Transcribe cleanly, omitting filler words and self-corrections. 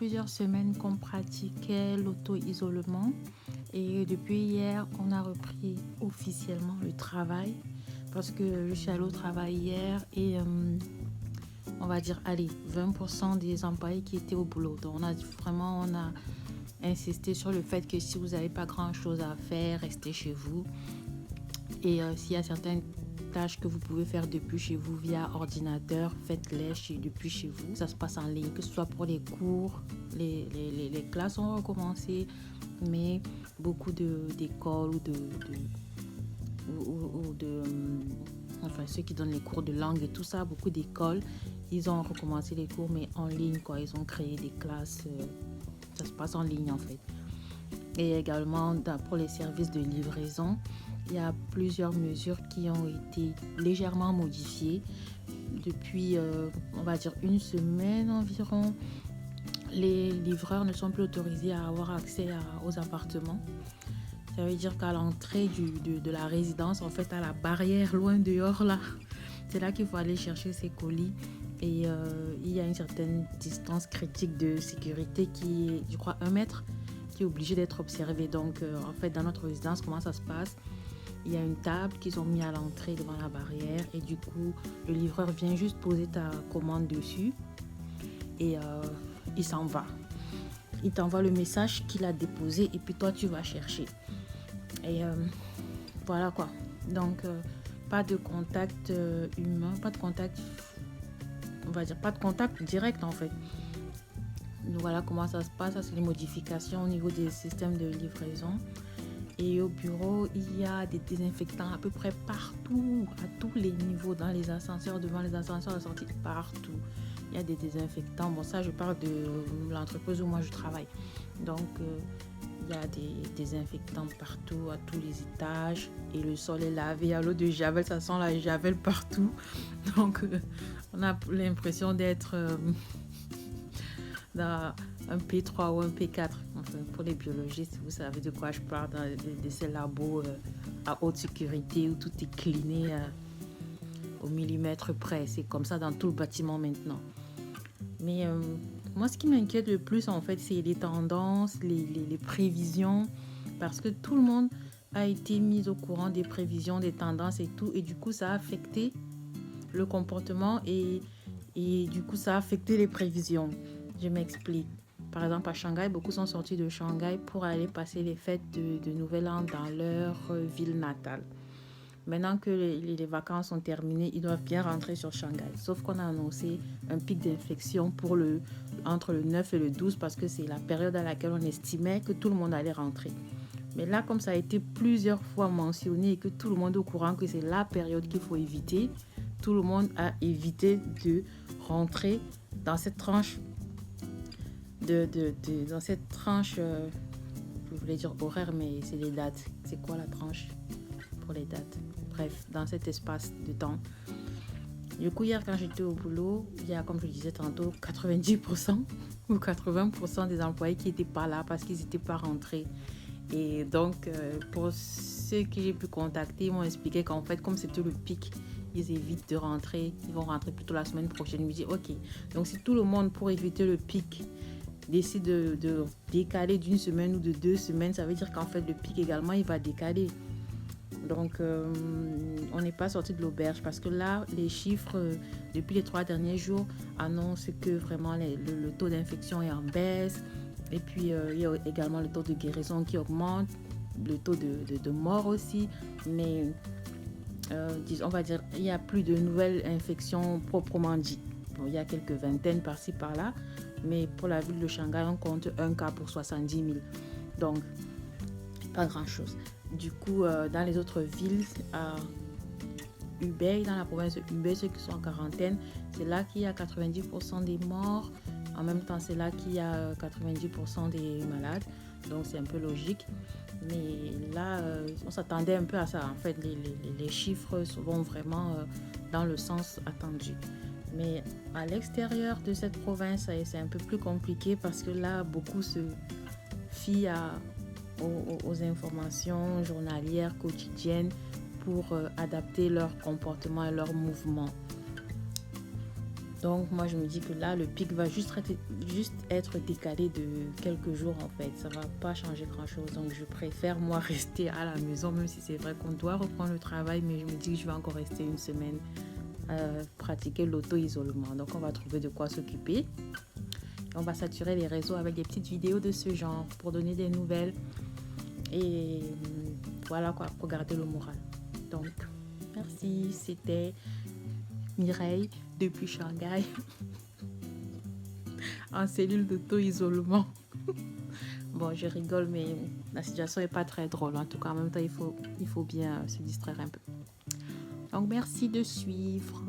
plusieurs semaines qu'on pratiquait l'auto-isolement et depuis hier, on a repris officiellement le travail parce que je suis allée au travail hier et on va dire, allez, 20% des employés qui étaient au boulot. Donc on a insisté sur le fait que si vous n'avez pas grand-chose à faire, restez chez vous. Et s'il y a certaines tâches que vous pouvez faire depuis chez vous via ordinateur, faites-les depuis chez vous. Ça se passe en ligne, que ce soit pour les cours, les classes ont recommencé, mais beaucoup d'écoles enfin ceux qui donnent les cours de langue et tout ça, beaucoup d'écoles, ils ont recommencé les cours, mais en ligne, quoi. Ils ont créé des classes, ça se passe en ligne en fait. Et également pour les services de livraison, il y a plusieurs mesures qui ont été légèrement modifiées. Depuis, on va dire, une semaine environ, les livreurs ne sont plus autorisés à avoir accès aux appartements. Ça veut dire qu'à l'entrée de la résidence, en fait, à la barrière, loin dehors, là, c'est là qu'il faut aller chercher ses colis. Et il y a une certaine distance critique de sécurité qui est, je crois, 1 mètre, qui est obligée d'être observée. Donc, en fait, dans notre résidence, comment ça se passe? Il y a une table qu'ils ont mis à l'entrée devant la barrière et du coup, le livreur vient juste poser ta commande dessus et il s'en va. Il t'envoie le message qu'il a déposé et puis toi, tu vas chercher. Et voilà quoi. Donc, pas de contact humain, pas de contact, on va dire, pas de contact direct en fait. Donc, voilà comment ça se passe. Ça, c'est les modifications au niveau des systèmes de livraison. Et au bureau, il y a des désinfectants à peu près partout, à tous les niveaux, dans les ascenseurs, devant les ascenseurs de sortie, partout. Il y a des désinfectants. Bon, ça, je parle de l'entreprise où moi je travaille. Donc, il y a des désinfectants partout, à tous les étages. Et le sol est lavé à l'eau de Javel. Ça sent la Javel partout. Donc, on a l'impression d'être dans un P3 ou un P4. Enfin, pour les biologistes, vous savez de quoi je parle, de ces labos à haute sécurité où tout est cliné au millimètre près. C'est comme ça dans tout le bâtiment maintenant. Mais moi, ce qui m'inquiète le plus, en fait, c'est les tendances, les prévisions, parce que tout le monde a été mis au courant des prévisions, des tendances et tout, et du coup, ça a affecté le comportement et du coup, ça a affecté les prévisions. Je m'explique. Par exemple, à Shanghai, beaucoup sont sortis de Shanghai pour aller passer les fêtes de Nouvel An dans leur ville natale. Maintenant que les vacances sont terminées, ils doivent bien rentrer sur Shanghai. Sauf qu'on a annoncé un pic d'infection entre le 9 et le 12 parce que c'est la période à laquelle on estimait que tout le monde allait rentrer. Mais là, comme ça a été plusieurs fois mentionné et que tout le monde est au courant que c'est la période qu'il faut éviter, tout le monde a évité de rentrer dans cette tranche dans cette tranche, je voulais dire horaire, mais c'est les dates. C'est quoi la tranche pour les dates? Bref, dans cet espace de temps. Du coup, hier, quand j'étais au boulot, il y a, comme je le disais tantôt, 90% ou 80% des employés qui n'étaient pas là parce qu'ils n'étaient pas rentrés. Et donc, pour ceux que j'ai pu contacter, ils m'ont expliqué qu'en fait, comme c'était le pic, ils évitent de rentrer. Ils vont rentrer plutôt la semaine prochaine. Je me dis, ok, donc si tout le monde, pour éviter le pic, décide de décaler d'une semaine ou de 2 semaines, ça veut dire qu'en fait, le pic également, il va décaler. Donc, on n'est pas sorti de l'auberge parce que là, les chiffres depuis les 3 derniers jours annoncent que vraiment le taux d'infection est en baisse. Et puis, il y a également le taux de guérison qui augmente, le taux de mort aussi. Mais, on va dire, il n'y a plus de nouvelles infections proprement dites. Bon, il y a quelques vingtaines par-ci, par-là. Mais pour la ville de Shanghai, on compte 1 cas pour 70 000. Donc, pas grand-chose. Du coup, dans les autres villes, à Hubei, dans la province de Hubei, ceux qui sont en quarantaine, c'est là qu'il y a 90% des morts. En même temps, c'est là qu'il y a 90% des malades. Donc, c'est un peu logique. Mais là, on s'attendait un peu à ça. En fait, les chiffres vont vraiment dans le sens attendu. Mais à l'extérieur de cette province, c'est un peu plus compliqué parce que là, beaucoup se fient aux informations journalières, quotidiennes pour adapter leur comportement et leur mouvement. Donc moi je me dis que là le pic va juste être décalé de quelques jours en fait. Ça va pas changer grand chose. Donc je préfère moi rester à la maison, même si c'est vrai qu'on doit reprendre le travail, mais je me dis que je vais encore rester une semaine pratiquer l'auto-isolement. Donc on va trouver de quoi s'occuper. On va saturer les réseaux avec des petites vidéos de ce genre pour donner des nouvelles. Et voilà quoi, pour garder le moral. Donc merci, c'était Mireille depuis Shanghai en cellule d'auto-isolement. Bon, je rigole, mais la situation n'est pas très drôle. En tout cas, en même temps, il faut bien se distraire un peu. Donc, merci de suivre.